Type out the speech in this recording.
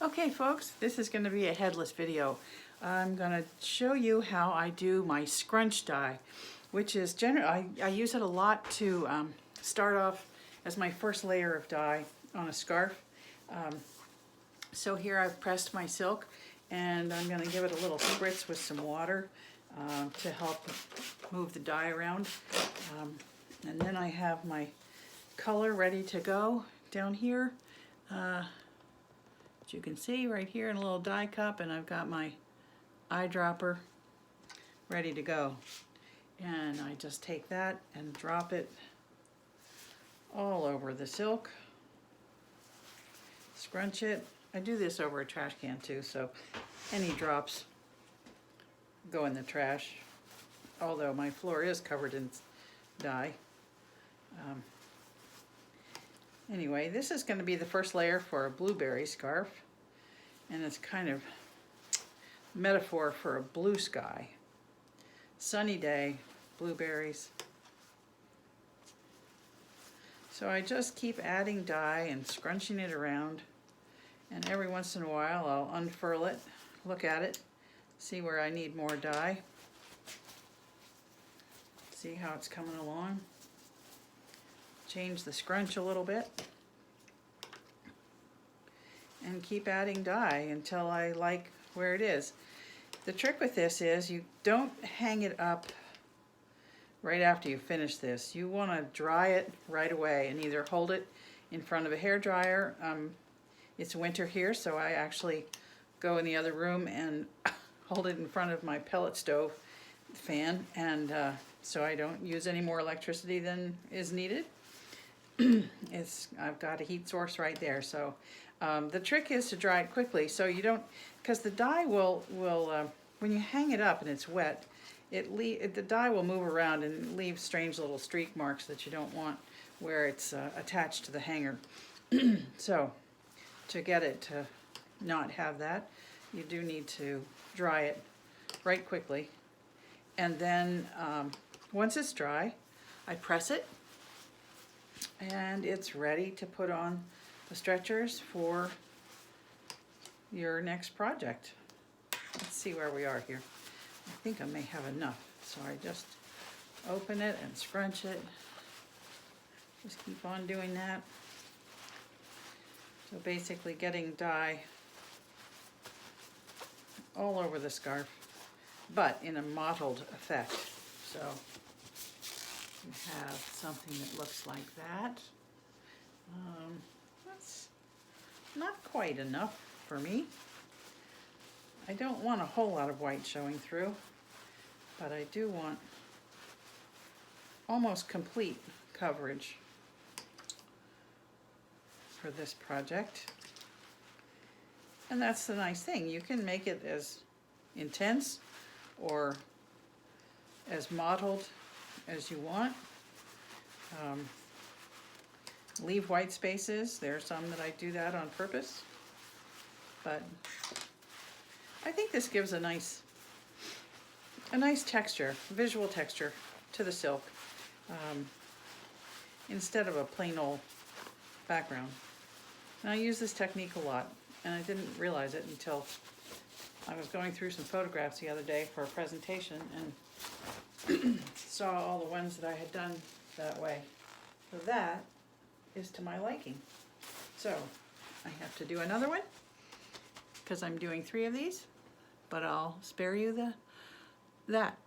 Okay folks, this is going to be a headless video. I'm going to show you how I do my scrunch dye, which is generally, I use it a lot to start off as my first layer of dye on a scarf. So here I've pressed my silk and I'm going to give it a little spritz with some water to help move the dye around. And then I have my color ready to go down here. As you can see right here in a little dye cup, and I've got my eyedropper ready to go. And I just take that and drop it all over the silk. Scrunch it. I do this over a trash can too, so any drops go in the trash, although my floor is covered in dye. Anyway, this is going to be the first layer for a blueberry scarf, and it's kind of metaphor for a blue sky. Sunny day, blueberries. So I just keep adding dye and scrunching it around, and every once in a while I'll unfurl it, look at it, see where I need more dye, see how it's coming along. Change the scrunch a little bit and keep adding dye until I like where it is. The trick with this is you don't hang it up right after you finish this. You want to dry it right away and either hold it in front of a hair dryer. It's winter here, so I actually go in the other room and hold it in front of my pellet stove fan, and so I don't use any more electricity than is needed. I've got a heat source right there, so the trick is to dry it quickly so you don't, because the dye will when you hang it up and it's wet, the dye will move around and leave strange little streak marks that you don't want where it's attached to the hanger. So to get it to not have that, you do need to dry it right quickly, and then once it's dry, I press it and it's ready to put on the stretchers for your next project. Let's see where we are here. I think I may have enough, so I just open it and scrunch it. Just keep on doing that. So basically getting dye all over the scarf, but in a mottled effect. So you have something that looks like that. That's not quite enough for me. I don't want a whole lot of white showing through, but I do want almost complete coverage for this project. And that's the nice thing. You can make it as intense or as mottled as you want. Leave white spaces. There are some that I do that on purpose, but I think this gives a nice texture, visual texture to the silk, instead of a plain old background. And I use this technique a lot, and I didn't realize it until I was going through some photographs the other day for a presentation and saw all the ones that I had done that way. So that is to my liking. So I have to do another one because I'm doing 3 of these, but I'll spare you that.